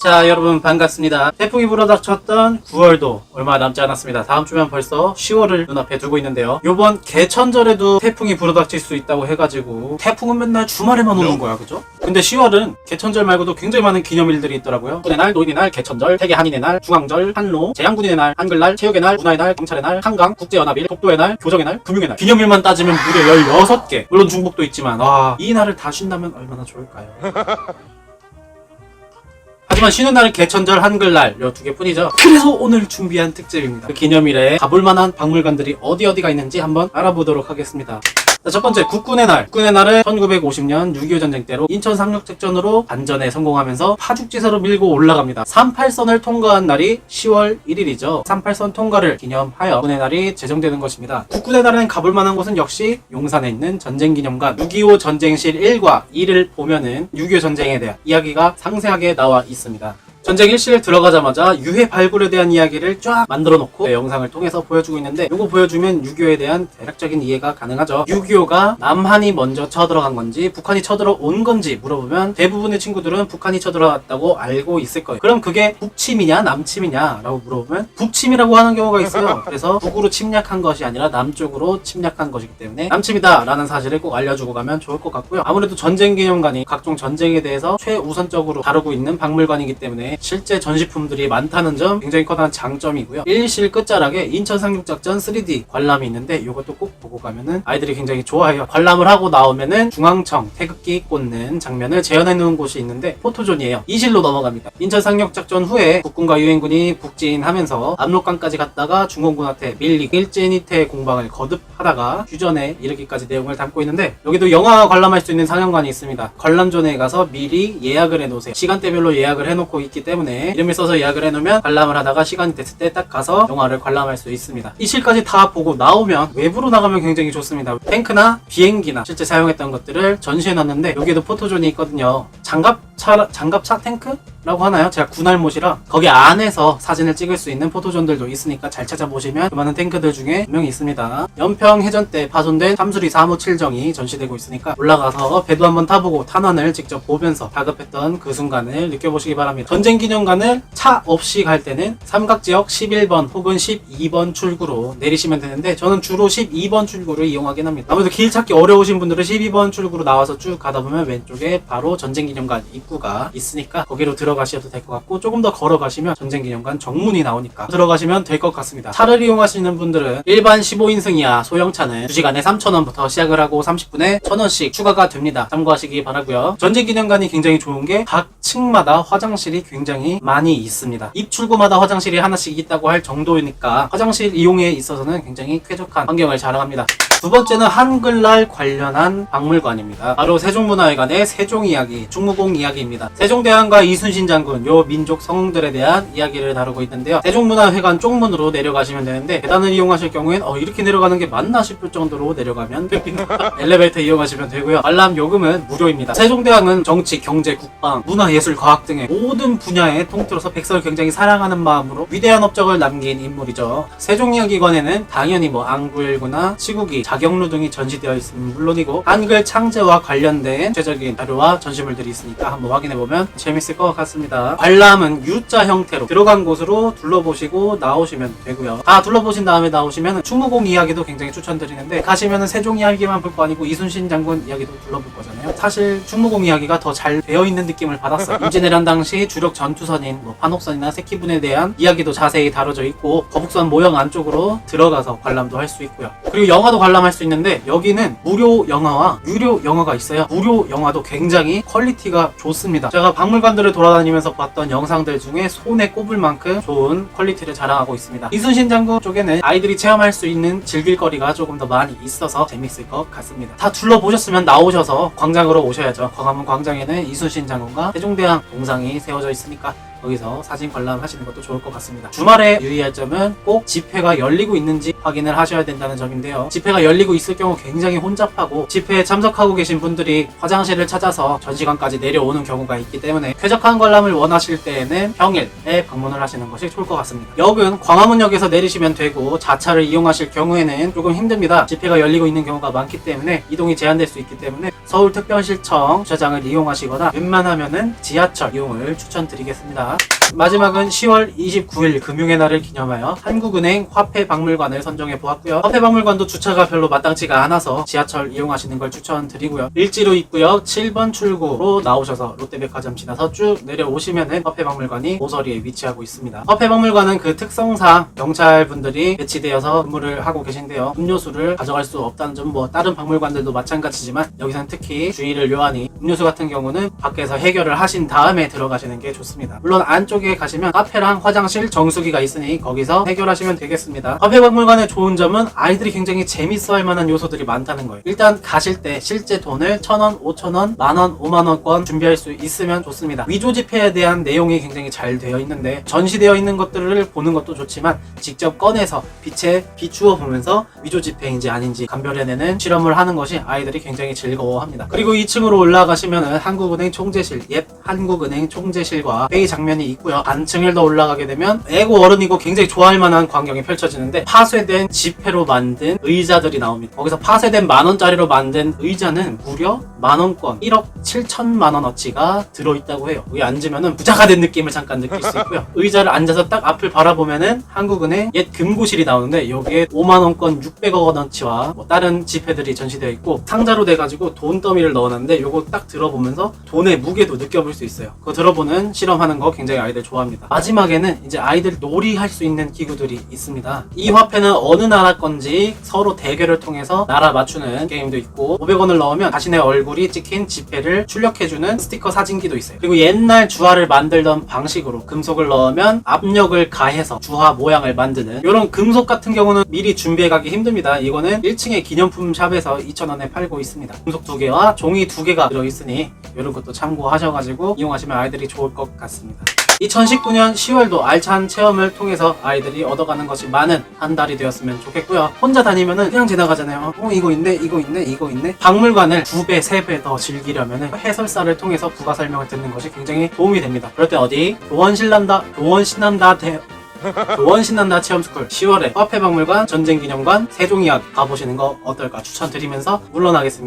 자, 여러분 반갑습니다. 태풍이 불어닥쳤던 9월도 얼마 남지 않았습니다. 다음 주면 벌써 10월을 눈앞에 두고 있는데요. 요번 개천절에도 태풍이 불어닥칠 수 있다고 해가지고 태풍은 맨날 주말에만 오는 거야, 그죠? 근데 10월은 개천절 말고도 굉장히 많은 기념일들이 있더라고요. 군의 날, 노인의 날, 개천절, 세계 한인의 날, 중앙절, 한로, 제양군인의 날, 한글날, 체육의 날, 문화의 날, 경찰의 날, 한강, 국제연합일, 독도의 날, 교정의 날, 금융의 날. 기념일만 따지면 무려 16개. 물론 중복도 있지만 이 날을 다 쉰다면 얼마나 좋을까요? 하지만 쉬는 날은 개천절, 한글날 이 두 개뿐이죠. 그래서 오늘 준비한 특집입니다. 그 기념일에 가볼만한 박물관들이 어디가 있는지 한번 알아보도록 하겠습니다. 자, 첫 번째, 국군의 날. 국군의 날은 1950년 6.25 전쟁 때로 인천 상륙작전으로 반전에 성공하면서 파죽지세로 밀고 올라갑니다. 38선을 통과한 날이 10월 1일이죠. 38선 통과를 기념하여 국군의 날이 제정되는 것입니다. 국군의 날에는 가볼만한 곳은 역시 용산에 있는 전쟁기념관 6.25 전쟁실 1과 2를 보면은 6.25 전쟁에 대한 이야기가 상세하게 나와 있습니다. 전쟁 일실 들어가자마자 유해 발굴에 대한 이야기를 쫙 만들어 놓고 영상을 통해서 보여주고 있는데, 이거 보여주면 6.25에 대한 대략적인 이해가 가능하죠. 6.25가 남한이 먼저 쳐들어간 건지 북한이 쳐들어온 건지 물어보면 대부분의 친구들은 북한이 쳐들어왔다고 알고 있을 거예요. 그럼 그게 북침이냐 남침이냐 라고 물어보면 북침이라고 하는 경우가 있어요. 그래서 북으로 침략한 것이 아니라 남쪽으로 침략한 것이기 때문에 남침이다 라는 사실을 꼭 알려주고 가면 좋을 것 같고요. 아무래도 전쟁기념관이 각종 전쟁에 대해서 최우선적으로 다루고 있는 박물관이기 때문에 실제 전시품들이 많다는 점 굉장히 커다란 장점이고요. 1실 끝자락에 인천 상륙작전 3D 관람이 있는데 이것도 꼭 보고 가면은 아이들이 굉장히 좋아해요. 관람을 하고 나오면은 중앙청 태극기 꽂는 장면을 재현해 놓은 곳이 있는데 포토존이에요. 2실로 넘어갑니다. 인천 상륙작전 후에 국군과 유엔군이 북진하면서 압록강까지 갔다가 중공군한테 밀리고 일제인이태 공방을 거듭하다가 휴전에 이르기까지 내용을 담고 있는데, 여기도 영화 관람할 수 있는 상영관이 있습니다. 관람존에 가서 미리 예약을 해놓으세요. 시간대별로 예약을 해놓고 있기 때문에 이름을 써서 예약을 해놓으면 관람을 하다가 시간이 됐을 때 딱 가서 영화를 관람할 수 있습니다. 이 실까지 다 보고 나오면 외부로 나가면 굉장히 좋습니다. 탱크나 비행기나 실제 사용했던 것들을 전시해놨는데, 여기에도 포토존이 있거든요. 장갑차 탱크? 라고 하나요? 제가 군알못이라 거기 안에서 사진을 찍을 수 있는 포토존들도 있으니까 잘 찾아보시면 그 많은 탱크들 중에 분명히 있습니다. 연평 해전 때 파손된 삼수리 357정이 전시되고 있으니까 올라가서 배도 한번 타보고 탄환을 직접 보면서 다급했던 그 순간을 느껴보시기 바랍니다. 전쟁기념관을 차 없이 갈 때는 삼각지역 11번 혹은 12번 출구로 내리시면 되는데, 저는 주로 12번 출구를 이용하긴 합니다. 아무래도 길 찾기 어려우신 분들은 12번 출구로 나와서 쭉 가다 보면 왼쪽에 바로 전쟁기념관 입구가 있으니까 거기로 들어가셔도 될 것 같고, 조금 더 걸어가시면 전쟁기념관 정문이 나오니까 들어가시면 될 것 같습니다. 차를 이용하시는 분들은 일반 15인승 이하 소형차는 2시간에 3,000원부터 시작을 하고 30분에 1,000원씩 추가가 됩니다. 참고하시기 바라고요. 전쟁기념관이 굉장히 좋은 게 각 층마다 화장실이 굉장히 많이 있습니다. 입출구마다 화장실이 하나씩 있다고 할 정도이니까 화장실 이용에 있어서는 굉장히 쾌적한 환경을 자랑합니다. 두 번째는 한글날 관련한 박물관입니다. 바로 세종문화회관의 세종이야기, 충무공 이야기입니다. 세종대왕과 이순신 장군, 요 민족 성들에 대한 이야기를 다루고 있는데요. 세종문화회관 쪽문으로 내려가시면 되는데, 계단을 이용하실 경우엔 이렇게 내려가는 게 맞나 싶을 정도로 내려가면 됩니다. 엘리베이터 이용하시면 되고요. 관람 요금은 무료입니다. 세종대왕은 정치, 경제, 국방, 문화, 예술, 과학 등의 모든 분야에 통틀어서 백성을 굉장히 사랑하는 마음으로 위대한 업적을 남긴 인물이죠. 세종이야기관에는 당연히 안구일구나 시국이, 자경루 등이 전시되어 있으면 물론이고 한글 창제와 관련된 구체적인 자료와 전시물들이 있으니까 한번 확인해보면 재밌을 것 같습니다. 관람은 U자 형태로 들어간 곳으로 둘러보시고 나오시면 되고요. 다 둘러보신 다음에 나오시면 충무공 이야기도 굉장히 추천드리는데, 가시면은 세종 이야기만 볼 거 아니고 이순신 장군 이야기도 둘러볼 거잖아요. 사실 충무공 이야기가 더 잘 되어 있는 느낌을 받았어요. 임진왜란 당시 주력 전투선인 판옥선이나 새끼분에 대한 이야기도 자세히 다뤄져 있고, 거북선 모형 안쪽으로 들어가서 관람도 할 수 있고요. 그리고 영화도 관람할 수 있는데, 여기는 무료 영화와 유료 영화가 있어요. 무료 영화도 굉장히 퀄리티가 좋습니다. 제가 박물관들을 돌아다니면서 봤던 영상들 중에 손에 꼽을 만큼 좋은 퀄리티를 자랑하고 있습니다. 이순신 장군 쪽에는 아이들이 체험할 수 있는 즐길거리가 조금 더 많이 있어서 재밌을 것 같습니다. 다 둘러보셨으면 나오셔서 광장으로 오셔야죠. 광화문 광장에는 이순신 장군과 세종대왕 동상이 세워져 있으니까 거기서 사진 관람하시는 것도 좋을 것 같습니다. 주말에 유의할 점은 꼭 집회가 열리고 있는지 확인을 하셔야 된다는 점인데요. 집회가 열리고 있을 경우 굉장히 혼잡하고, 집회에 참석하고 계신 분들이 화장실을 찾아서 전시관까지 내려오는 경우가 있기 때문에 쾌적한 관람을 원하실 때에는 평일에 방문을 하시는 것이 좋을 것 같습니다. 역은 광화문역에서 내리시면 되고, 자차를 이용하실 경우에는 조금 힘듭니다. 집회가 열리고 있는 경우가 많기 때문에 이동이 제한될 수 있기 때문에 서울특별시청 주차장을 이용하시거나 웬만하면은 지하철 이용을 추천드리겠습니다. 있습니다. 마지막은 10월 29일 금융의 날을 기념하여 한국은행 화폐박물관을 선정해 보았고요. 화폐박물관도 주차가 별로 마땅치가 않아서 지하철 이용하시는 걸 추천드리고요. 일지로 있고요. 7번 출구로 나오셔서 롯데백화점 지나서 쭉 내려오시면은 화폐박물관이 모서리에 위치하고 있습니다. 화폐박물관은 그 특성상 경찰분들이 배치되어서 근무를 하고 계신데요. 음료수를 가져갈 수 없다는 점, 뭐 다른 박물관들도 마찬가지지만 여기서는 특히 주의를 요하니 음료수 같은 경우는 밖에서 해결을 하신 다음에 들어가시는 게 좋습니다. 물론 안쪽에 가시면 카페랑 화장실, 정수기가 있으니 거기서 해결하시면 되겠습니다. 화폐박물관의 좋은 점은 아이들이 굉장히 재밌어 할 만한 요소들이 많다는 거예요. 일단 가실 때 실제 돈을 1,000원, 5,000원, 만원, 5만원권 준비할 수 있으면 좋습니다. 위조지폐에 대한 내용이 굉장히 잘 되어 있는데 전시되어 있는 것들을 보는 것도 좋지만 직접 꺼내서 빛에 비추어 보면서 위조지폐인지 아닌지 감별해내는 실험을 하는 것이 아이들이 굉장히 즐거워합니다. 그리고 2층으로 올라가시면은 한국은행 총재실, 옛 한국은행 총재실과 회의 장면이 있고요. 반층을 더 올라가게 되면 애고 어른이고 굉장히 좋아할 만한 광경이 펼쳐지는데 파쇄된 지폐로 만든 의자들이 나옵니다. 거기서 파쇄된 만원짜리로 만든 의자는 무려 만원권 1억 7천만원어치가 들어있다고 해요. 여기 앉으면은 부자가 된 느낌을 잠깐 느낄 수 있고요. 의자를 앉아서 딱 앞을 바라보면은 한국은행 옛 금고실이 나오는데 여기에 5만원권 600억원어치와 뭐 다른 지폐들이 전시되어 있고 상자로 돼가지고 돈더미를 넣어놨는데 요거 딱 들어보면서 돈의 무게도 느껴볼 수 있어요. 그거 들어보는 실험하는 거 굉장히 아이들 좋아합니다. 마지막에는 이제 아이들 놀이할 수 있는 기구들이 있습니다. 이 화폐는 어느 나라 건지 서로 대결을 통해서 나라 맞추는 게임도 있고 500원을 넣으면 자신의 얼굴이 찍힌 지폐를 출력해주는 스티커 사진기도 있어요. 그리고 옛날 주화를 만들던 방식으로 금속을 넣으면 압력을 가해서 주화 모양을 만드는 이런 금속 같은 경우는 미리 준비해가기 힘듭니다. 이거는 1층의 기념품 샵에서 2,000원에 팔고 있습니다. 금속 2개와 종이 2개가 들어있으니 이런 것도 참고하셔가지고 이용하시면 아이들이 좋을 것 같습니다. 2019년 10월도 알찬 체험을 통해서 아이들이 얻어가는 것이 많은 한 달이 되었으면 좋겠고요. 혼자 다니면은 그냥 지나가잖아요. 이거 있네, 이거 있네, 이거 있네. 박물관을 2배, 3배 더 즐기려면은 해설사를 통해서 부가 설명을 듣는 것이 굉장히 도움이 됩니다. 그럴 때 어디? 도원신난다 체험스쿨 10월에 화폐박물관, 전쟁기념관, 세종이학 가보시는 거 어떨까 추천드리면서 물러나겠습니다.